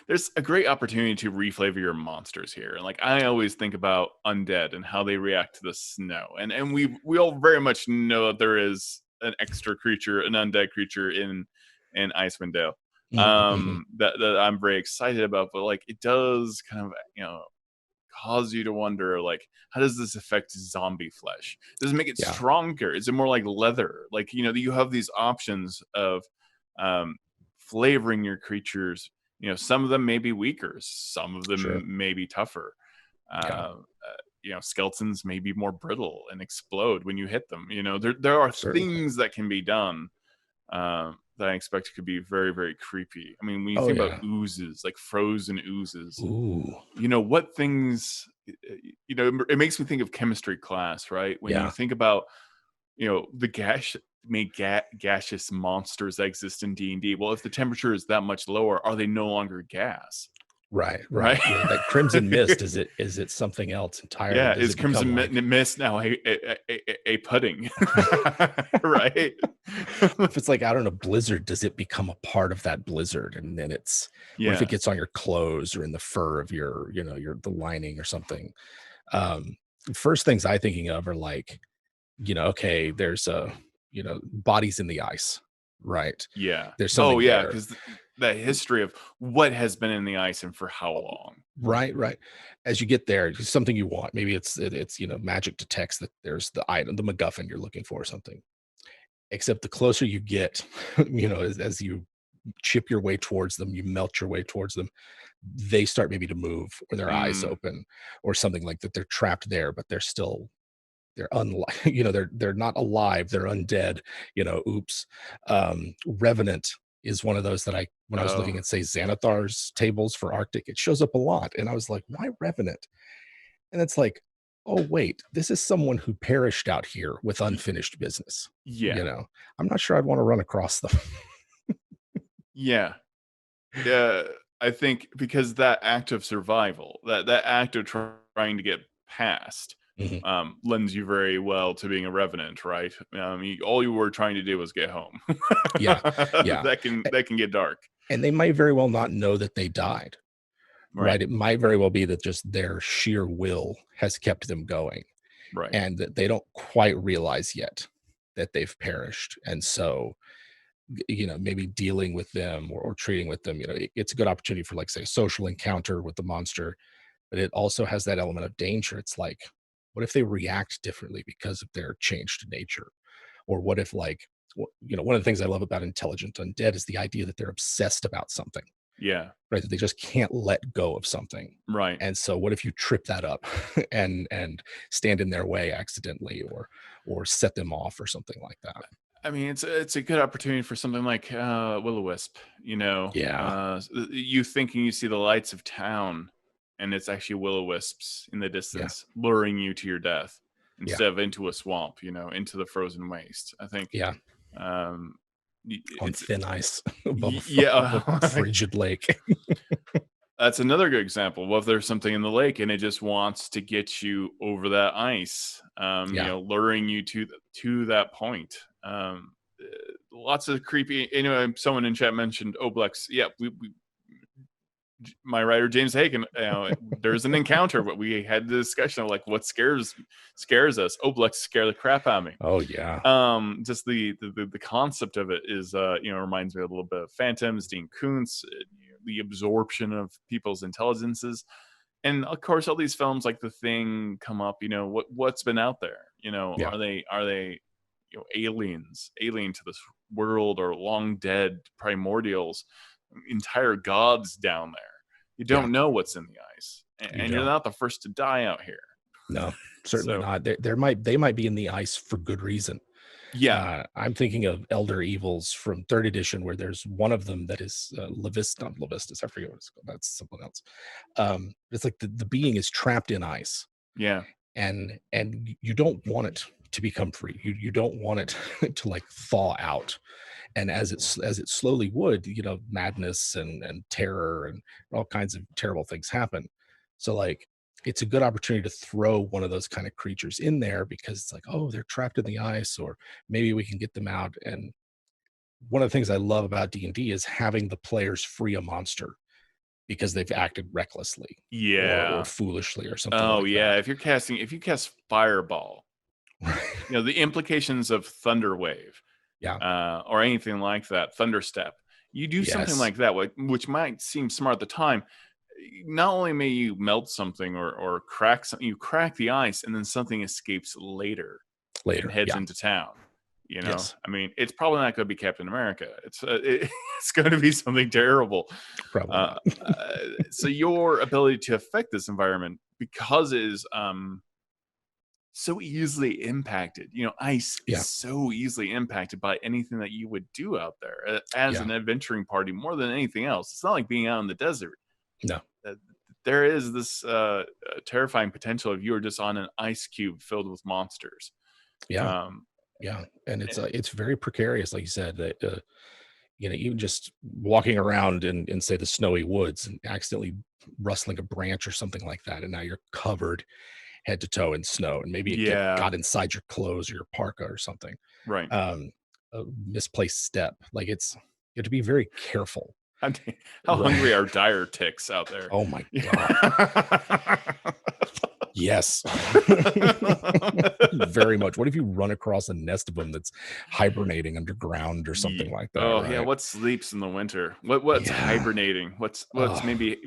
there's a great opportunity to reflavor your monsters here. And like I always think about undead and how they react to the snow. And we all very much know that there is an extra creature, an undead creature in Icewind Dale. Mm-hmm. That I'm very excited about, but like it does kind of, cause you to wonder, like, how does this affect zombie flesh? Does it make it Yeah, stronger? Is it more like leather? Like, you have these options of um, flavoring your creatures. Some of them may be weaker, some of sure. them may be tougher. Yeah, Skeletons may be more brittle and explode when you hit them. There are certainly. things that can be done that I expect could be very, very creepy. I mean, when you Oh think about yeah. oozes, like frozen oozes, Ooh. what things, it makes me think of chemistry class, right? When you Yeah. think about, the gaseous monsters that exist in D&D. Well, if the temperature is that much lower, are they no longer gas? Right. Right? Right. Yeah. That crimson mist, is it something else entirely? Yeah, Does is it become Crimson like Mist now a pudding? Right? if it's like out in a blizzard, does it become a part of that blizzard? And then what if it Yeah. gets on your clothes or in the fur of the lining or something? Um, First things I thinking of are like, okay, there's bodies in the ice, right? Yeah. There's Oh, something yeah, there. because the history of what has been in the ice and for how long. Right, right. As you get there, it's something you want. Maybe it's magic detects that there's the item, the MacGuffin you're looking for or something. Except the closer you get, as you chip your way towards them, you melt your way towards them, they start maybe to move or their eyes Mm. open or something like that. They're trapped there, but they're unlike, they're not alive, they're undead, oops. Revenant is one of those that when I was looking Oh. at, say, Xanathar's tables for Arctic, it shows up a lot. And I was like, why Revenant? And it's like, oh, wait, this is someone who perished out here with Y unfinished business. yeah. I'm not sure I'd want to run across them. Yeah. Yeah, I think because that act of survival, that act of trying to get past, Mhm. lends you very well to being a revenant, right? All you were trying to do was get home. Yeah. Yeah. That can get dark. And they might very well not know that they died, Right, right? It might very well be that just their sheer will has kept them going right. and that they don't quite realize yet that they've perished. And so, maybe dealing with them or treating with them, it's a good opportunity for, like, say, a social encounter with the monster, but it also has that element of danger. It's like, what if they react differently because of their changed nature? Or what if, like, one of the things I love about intelligent undead is the idea that they're obsessed about something, Yeah, right? That they just can't let go of something. right. And so what if you trip that up and stand in their way accidentally or set them off or something like that? I mean, it's a good opportunity for something like Will-O-Wisp. Yeah. You thinking you see the lights of town, and it's actually Will-O-Wisps in the Yeah. distance, luring you to your death Yeah. instead of into a swamp. Into the frozen waste. I think Yeah. um, On it's thin ice above above a yeah. frigid lake. That's another good example. What if there's something in the lake and it just wants to get you over that ice, Yeah. luring you to that point. Lots of creepy. Someone in chat mentioned Oblex. Yeah, my writer James Hagen. There's an encounter, but we had the discussion of like what scares us. Oblex scare the crap out of me. Oh, yeah. Just the concept of it is reminds me a little bit of Phantoms, Dean Koontz, the absorption of people's intelligences, and of course all these films like The Thing come up. What's been out there. Yeah. Are they alien to this world, or long dead primordials, entire gods down there. You Yeah. don't know what's in the ice, You and you're don't. not the first to die out here. No, certainly So not. They might be in the ice for good reason. yeah. I'm thinking of Elder Evils from third edition, where there's one of them that is not Levistus. I forget what it's called. That's something else. It's like the being is trapped in ice, Yeah. and you don't want it to become free. You don't want it to, like, thaw out. And as it slowly would, madness and terror and all kinds of terrible things happen. So, like, it's a good opportunity to throw one of those kind of creatures in there because it's like, oh, they're trapped in the ice, or maybe we can get them out. And one of the things I love about D&D is having the players free a monster because they've acted recklessly or Yeah. foolishly or something Oh, like yeah. that. If you cast Fireball, Right. the implications of Thunder Wave, Yeah. or anything like that, Thunder Step, you do something Yes. like that, which might seem smart at the time. Not only may you melt something or crack something, you crack the ice, and then something escapes later and Later. heads Yeah. into town. Yes. I mean, it's probably not going to be Captain America. It's going to be something terrible. Probably Uh, not. so your ability to affect this environment, because it is so easily impacted. Ice is Yeah. so easily impacted by anything that you would do out there, as Yeah. an adventuring party more than anything else. It's not like being out in the desert. No. Uh, there is this terrifying potential if you are just on an ice cube filled with monsters. Yeah. Um, Yeah. And eh, it's very precarious, like you said, that even just walking around in say the snowy woods and accidentally rustling a branch or something like that, and now you're covered head to toe in snow, and maybe it yeah, got inside your clothes or your parka or something. right. Um, a misplaced step, like you have to be very careful, I mean, how hungry right? are dire ticks out there? Oh my god, Yeah. yes, very much. What if you run across a nest of them that's hibernating underground or something like that, Oh yeah, right? what sleeps in the winter? What's Yeah. hibernating? What's Oh, maybe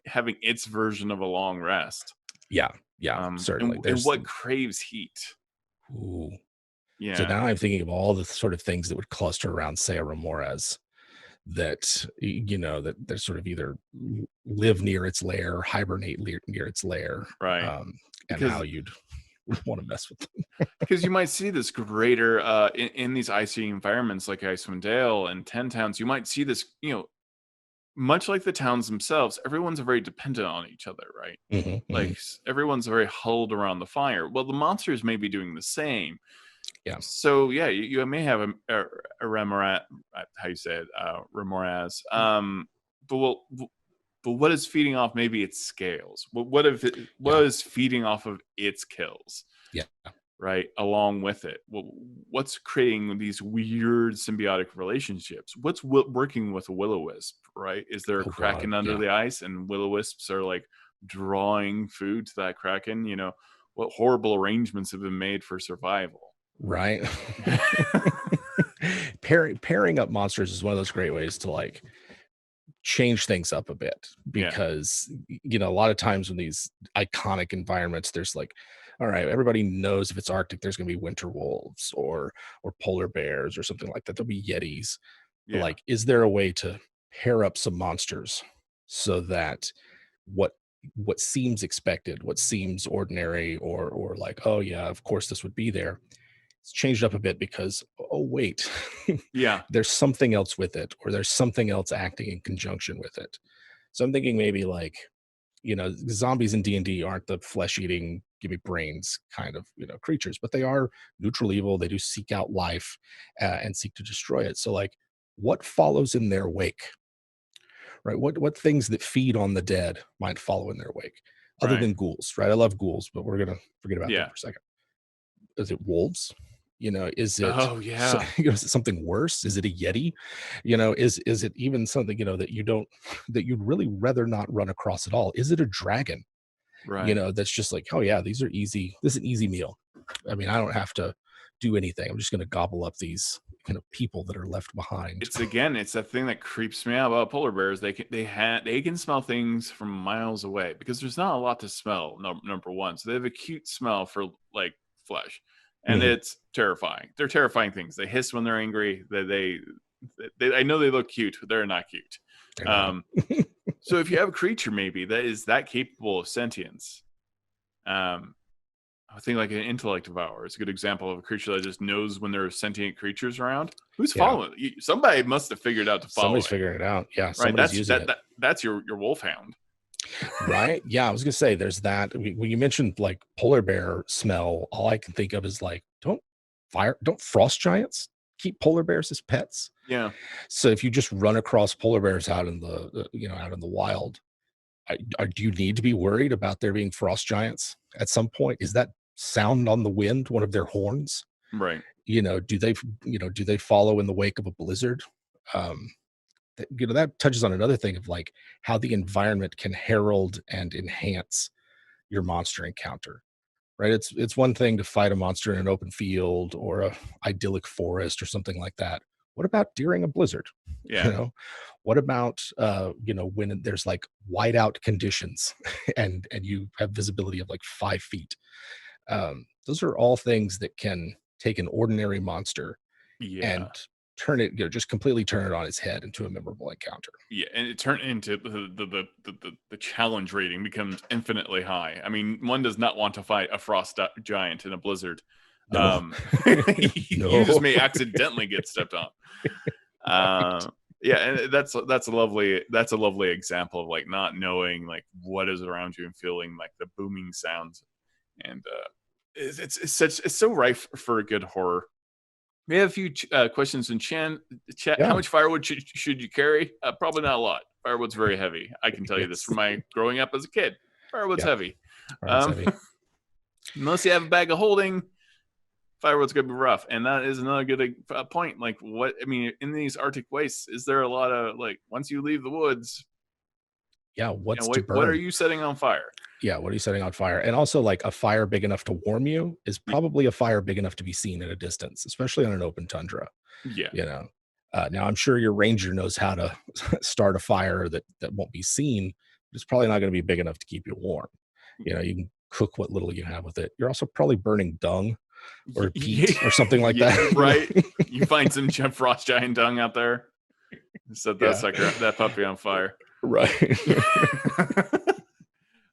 having its version of a long rest? yeah, yeah, And certainly. and There's what craves heat? ooh. So Yeah, now I'm thinking of all the sort of things that would cluster around say a remores that that they're sort of either live near its lair, hibernate near its lair, right. um, and Because how you'd want to mess with them. because you might see this greater in these icy environments like Icewind Dale and Ten Towns. You might see this, much like the towns themselves. Everyone's very dependent on each other, right? Mhm, Like mhm. everyone's very huddled around the fire. Well, the monsters may be doing the same. Yeah. So yeah, you may have a remora, how you say it, remoras. But but what is feeding off maybe its scales? What if Yeah. what is feeding off of its kills? Yeah. Right, along with it. What's creating these weird symbiotic relationships? What's working with a will-o-wisp, right? Is there a Oh god. kraken under Yeah. the ice and will-o-wisps are like drawing food to that kraken? What horrible arrangements have been made for survival? Right. Pairing up monsters is one of those great ways to like change things up a bit Yeah, because a lot of times when these iconic environments there's like all right, everybody knows if it's arctic there's going to be winter wolves or polar bears or something like that, there'll be yetis, but yeah, like is there a way to pair up some monsters so that what what seems expected, what seems ordinary or like oh yeah of course this would be there, it's changed up a bit because oh wait yeah, there's something else with it or there's something else acting in conjunction with it. So I'm thinking maybe like zombies in D&D aren't the flesh eating give me brains kind of creatures, but they are neutral evil. They do seek out life and seek to destroy it. So like what follows in their wake, right? What things that feed on the dead might follow in their wake other right. than ghouls, right? I love ghouls, but we're going to forget about them Yeah. for a second. Is it wolves? Is it Oh, yeah. is it something worse? Is it a yeti? Is it even something that you don't that you'd really rather not run across at all? Is it a dragon? Right. That's just like, oh yeah, these are easy. This is an easy meal. I mean, I don't have to do anything. I'm just going to gobble up these people that are left behind. It's that thing that creeps me out about polar bears. They can smell things from miles away because there's not a lot to smell. Number one, so they have a cute smell for like flesh, and Mhm. it's terrifying. They're terrifying things. They hiss when they're angry. I know they look cute, but they're not cute. They're not. Um, so if you have a creature maybe that is that capable of sentience, um, I think like an intellect devourer is a good example of a creature that just knows when there are sentient creatures around. Who's Yeah. following? Somebody must have figured out to follow Somebody's it, figuring it out. Yeah. right? Somebody's using it. That's your wolfhound, Right? Yeah, I was gonna say there's that. When you mentioned like polar bear smell, all I can think of is like, don't frost giants keep polar bears as pets? yeah, So if you just run across polar bears out in the out in the wild, do you need to be worried about there being frost giants at some point? Is that sound on the wind one of their horns? right. Do they follow in the wake of a blizzard? Um, that touches on another thing of like how the environment can herald and enhance your monster encounter, right? It's one thing to fight a monster in an open field or a idyllic forest or something like that. What about during a blizzard? You Yeah. know, what about when there's like whiteout conditions and you have visibility of like 5 feet? Those are all things that can take an ordinary monster Yeah. and turn it, just completely turn it on its head into a memorable encounter. Yeah, and it turned into the challenge rating becomes infinitely high. I mean, one does not want to fight a giant in a blizzard. No, You just no. may accidentally get stepped on. Right. Yeah, and that's a lovely example of like not knowing like what is around you and feeling like the booming sounds, and it's so rife for a good horror. We have a few questions in chat. How Yeah. much firewood should you carry? Probably not a lot. Firewood's very heavy. I can tell you this It's from my growing up as a kid. Firewood's yeah, heavy. firewood's heavy. Unless you have a bag of holding, firewood's gonna be rough. And that is another good point. Like, what I mean, in these Arctic wastes, is there a lot of like once you leave the woods, Yeah, what's to wait, what are burn? you setting on fire? Yeah, what are you setting on fire? And also, like, a fire big enough to warm you is probably a fire big enough to be seen at a distance, especially on an open tundra. Yeah, You know, now I'm sure your ranger knows how to start a fire that won't be seen, but it's probably not going to be big enough to keep you warm. You can cook what little you have with it. You're also probably burning dung or peat or something like yeah, that. right. You find some frost giant dung out there, set that Yeah, sucker, that puppy on fire. right.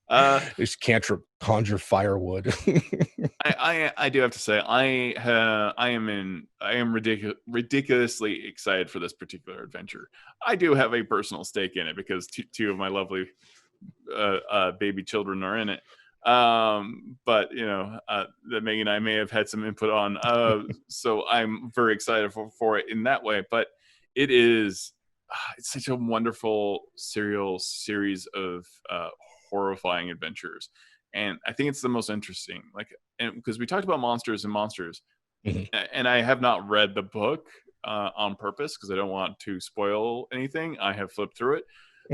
uh Just can't conjure firewood. I do have to say I am ridiculously excited for this particular adventure. I do have a personal stake in it because two of my lovely baby children are in it. But that Megan and I may have had some input on. So I'm very excited for it in that way. But it is it's such a wonderful serial series of horrifying adventures, and I think it's the most interesting. Like, and because we talked about monsters and monsters, Mhm. and I have not read the book on purpose because I don't want to spoil anything. I have flipped through it.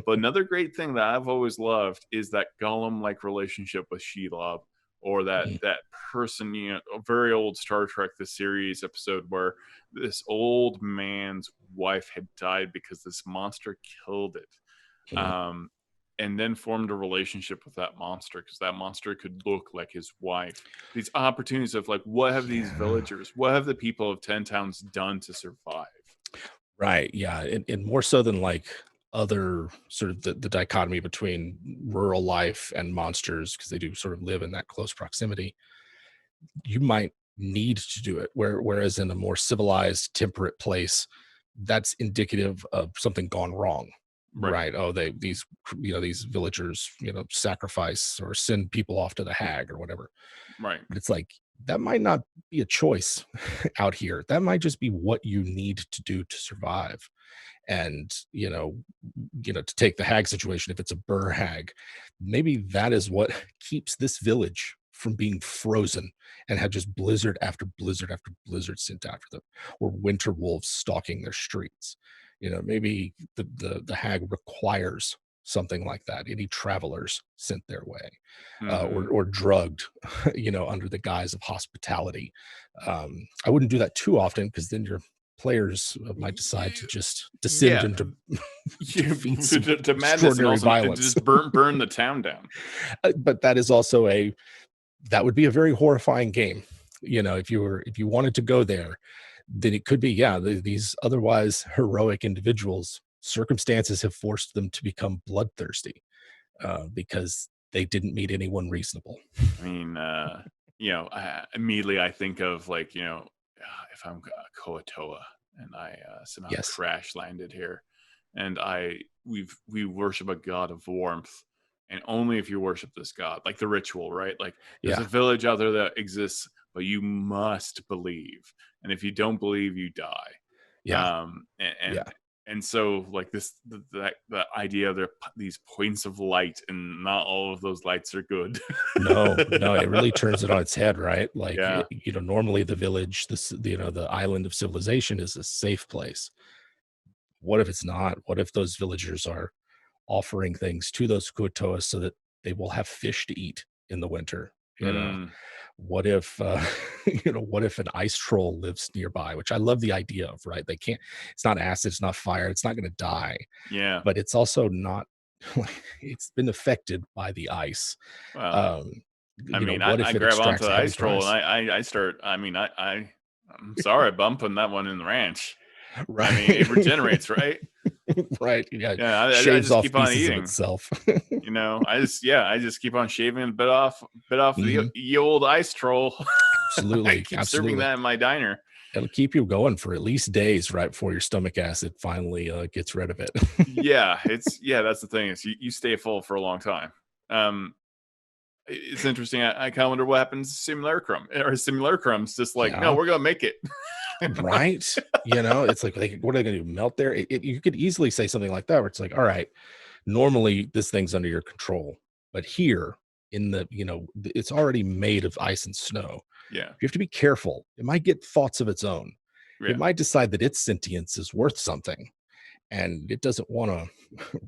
But another great thing that I've always loved is that Gollum-like relationship with Shelob, or that Mhm. person, a very old Star Trek the series episode where this old man's wife had died because this monster killed it. Mhm. And then formed a relationship with that monster because that monster could look like his wife. These opportunities of like, what have these Yeah. villagers, what have the people of 10 Towns done to survive? Right. Yeah. And more so than like other sort of the dichotomy between rural life and monsters, because they do sort of live in that close proximity, you might need to do it. Whereas in a more civilized, temperate place, that's indicative of something gone wrong. Right, Right. Oh, these villagers, sacrifice or send people off to the hag or whatever. right. But it's like that might not be a choice out here. That might just be what you need to do to survive. And to take the hag situation, if it's a burr hag, maybe that is what keeps this village from being frozen and had just blizzard after blizzard after blizzard sent after them, or winter wolves stalking their streets. Maybe the hag requires something like that. Any travelers sent their way, Mm-hmm. or drugged, under the guise of hospitality. I wouldn't do that too often because then your players might decide to just descend Yeah, into feats of to madness, and extraordinary also to violence. just burn the town down. But that is also that would be a very horrifying game. If you wanted to go there, then it could be, yeah, these otherwise heroic individuals, circumstances have forced them to become bloodthirsty because they didn't meet anyone reasonable. I mean, immediately I think of like, if I'm Koatoa and I somehow Yes. crash landed here, and we worship a god of warmth, and only if you worship this god, like the ritual, right? Like there's a Yeah. village out there that exists, but you must believe, and if you don't believe, you die. Yeah. And Yeah. so like the idea of these points of light, and not all of those lights are good. No, no, it really turns it on its head, right? Like, Yeah, normally the village, the island of civilization is a safe place. What if it's not? What if those villagers are offering things to those Kuatoas so that they will have fish to eat in the winter? Mm, What if what if an ice troll lives nearby, which I love the idea of, right? They can't, it's not acid, it's not fire, it's not going to die, yeah. but it's also not it's been affected by the ice. Well, um I mean, what I if it grab onto extracts the a heavy ice troll and price? I start. I'm sorry, but I'm putting that one in the ranch. I mean, it Right. regenerates, right? Right, yeah, Yeah, I shaves just off keep on pieces of eating. itself. I just keep on shaving a bit off the Hmm. ye old ice troll. I Absolutely, keep serving absolutely. that in my diner. It'll keep you going for at least days right before your stomach acid finally gets rid of it. Yeah, that's the thing is you stay full for a long time. Um, it's interesting. I kind of wonder what happens to simulacrum's just like, no, Yeah. we're gonna make it. Right? It's like, what are they gonna do? Melt there? You could easily say something like that, where it's like, all right, normally this thing's under your control, but here in it's already made of ice and snow. Yeah, You have to be careful. It might get thoughts of its own. It yeah. might decide that its sentience is worth something, and it doesn't want to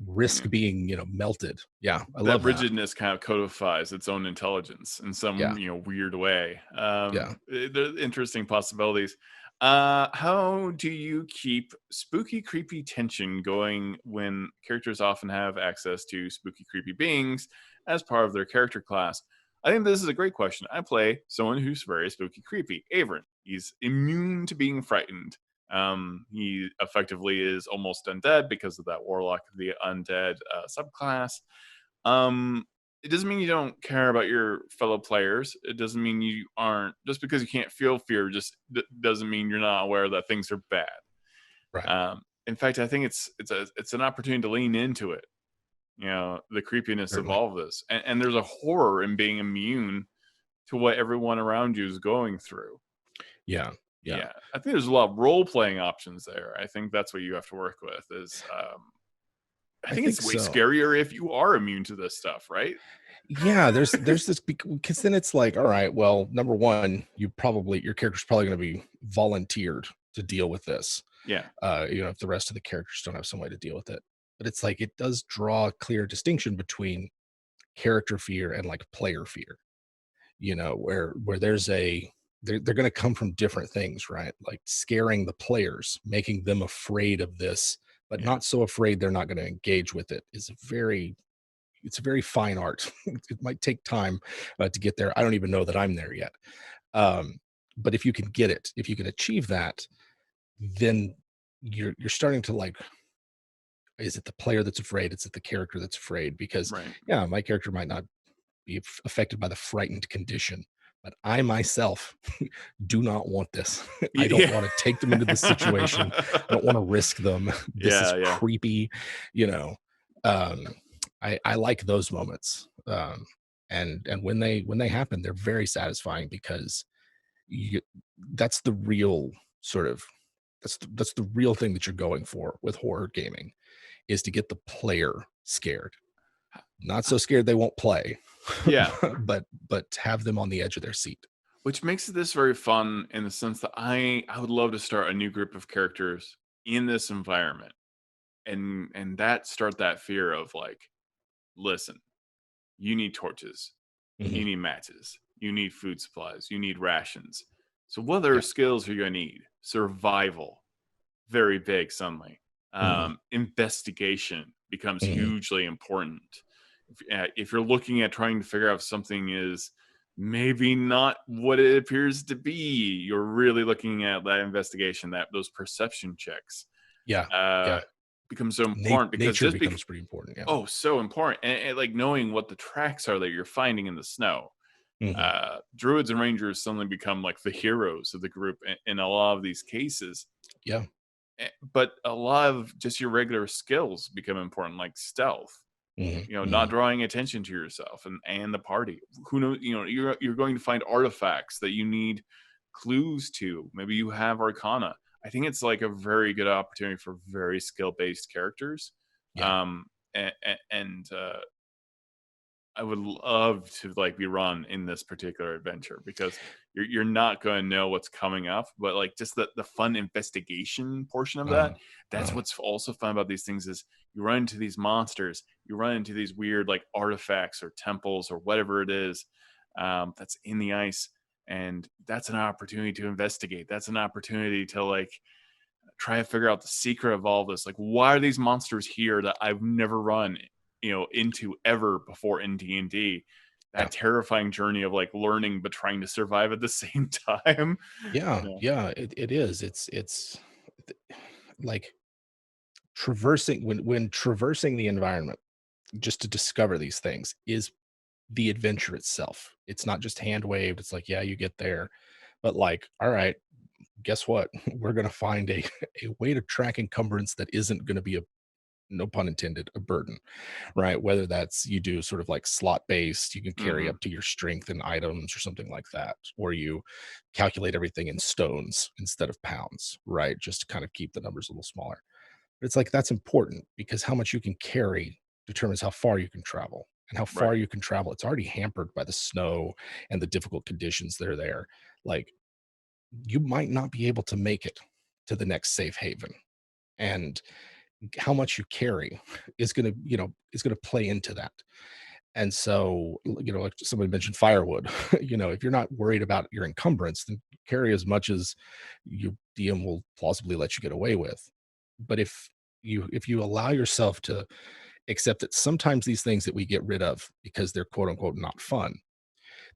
risk Yeah. being, melted. Yeah, I That love that. rigidness kind of codifies its own intelligence in Yeah, some weird way. yeah. There's interesting possibilities. How do you keep spooky creepy tension going when characters often have access to spooky creepy beings as part of their character class? I think this is a great question. I play someone who's very spooky creepy, Avern. He's immune to being frightened. He effectively is almost undead because of that warlock of the undead subclass. um, it doesn't mean you don't care about your fellow players. It doesn't mean you aren't, just because you can't feel fear, just doesn't mean you're not aware that things are bad. Right. In fact, I think it's an opportunity to lean into it. The creepiness of Certainly. all of this, and there's a horror in being immune to what everyone around you is going through. Yeah. Yeah. Yeah, I think there's a lot of role playing options there. I think that's what you have to work with. I I think think it's way so. scarier if you are immune to this stuff, right? Yeah, there's this, because then it's like, all right, well, number one, your character's probably going to be volunteered to deal with this. Yeah, If the rest of the characters don't have some way to deal with it. But it's like, it does draw a clear distinction between character fear and like player fear. Where they're going to come from different things, right? Like scaring the players, making them afraid of this, but yeah. not so afraid they're not going to engage with it, is it's a very fine art. It might take time to get there. I don't even know that I'm there yet. Um, but if you can achieve that, then you're starting to like, is it the player that's afraid? Is it the character that's afraid? Because Right. yeah, my character might not be affected by the frightened condition, but I myself do not want this. I don't Yeah. want to take them into this situation. I don't want to risk them. This is Yeah, yeah. creepy. You know, um, I like those moments, and when they happen, they're very satisfying, because you, that's the real sort of that's the real thing that you're going for with horror gaming, is to get the player scared, not so scared they won't play, Yeah, but have them on the edge of their seat. which makes this very fun in the sense that I would love to start a new group of characters in this environment, and that start that fear of like, listen, you need torches, Mhm. you need matches, you need food supplies, you need rations. So what other Yeah. skills are you gonna need? Survival, very big suddenly. Mhm. Investigation becomes Mhm. hugely important. If you're looking at trying to figure out if something is maybe not what it appears to be, you're really looking at that investigation, that those perception checks Yeah. uh, Yeah. become so important because Nature becomes pretty important. Yeah. oh, so important, and like knowing what the tracks are that you're finding in the snow. Mhm. Druids and rangers suddenly become like the heroes of the group in a lot of these cases. Yeah. But a lot of just your regular skills become important, like stealth. Mhm. Not Mhm. drawing attention to yourself and the party. Who knows? You're going to find artifacts that you need clues to. Maybe you have Arcana. I think it's like a very good opportunity for very skill based characters. Yeah. Um, and I would love to like be run in this particular adventure because you're not going to know what's coming up, but like just the fun investigation portion of that. Uh, That's uh, what's also fun about these things is you run into these monsters, you run into these weird like artifacts or temples or whatever it is that's in the ice, and that's an opportunity to investigate. That's an opportunity to like try to figure out the secret of all this. Like, why are these monsters here that I've never run, into ever before in D&D? yeah. That terrifying journey of like learning but trying to survive at the same time. Yeah, You know, yeah, it is. It's like traversing when traversing the environment just to discover these things is the adventure itself. It's not just hand waved. It's like, yeah, you get there, but like, all right, guess what? We're gonna find a a way to track encumbrance that isn't gonna be a, no pun intended, a burden, right? Whether that's you do sort of like slot based, you can carry hmm up to your strength in items or something like that, or you calculate everything in stones instead of pounds, right? Just to kind of keep the numbers a little smaller. But it's like that's important because how much you can carry determines how far you can travel. And how far right. you can travel, it's already hampered by the snow and the difficult conditions that are there. Like you might not be able to make it to the next safe haven. And how much you carry is going to, is going to play into that. And so, like somebody mentioned firewood, if you're not worried about your encumbrance, then carry as much as your DM will plausibly let you get away with. But if you allow yourself to accept that sometimes these things that we get rid of because they're quote unquote not fun,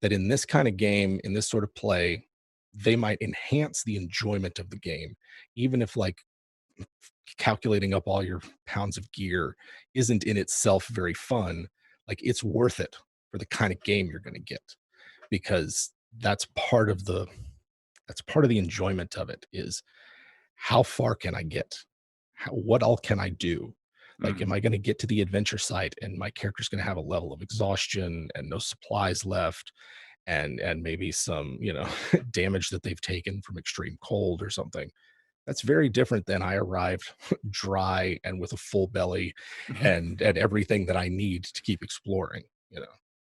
that in this kind of game, in this sort of play, they might enhance the enjoyment of the game, even if like calculating up all your pounds of gear isn't in itself very fun. Like it's worth it for the kind of game you're going to get because that's part of the enjoyment of it is how far can I get? What all can I do? Like, am hmm I going to get to the adventure site and my character's going to have a level of exhaustion and no supplies left and maybe some, damage that they've taken from extreme cold or something? That's very different than I arrived dry and with a full belly and everything that I need to keep exploring, you know?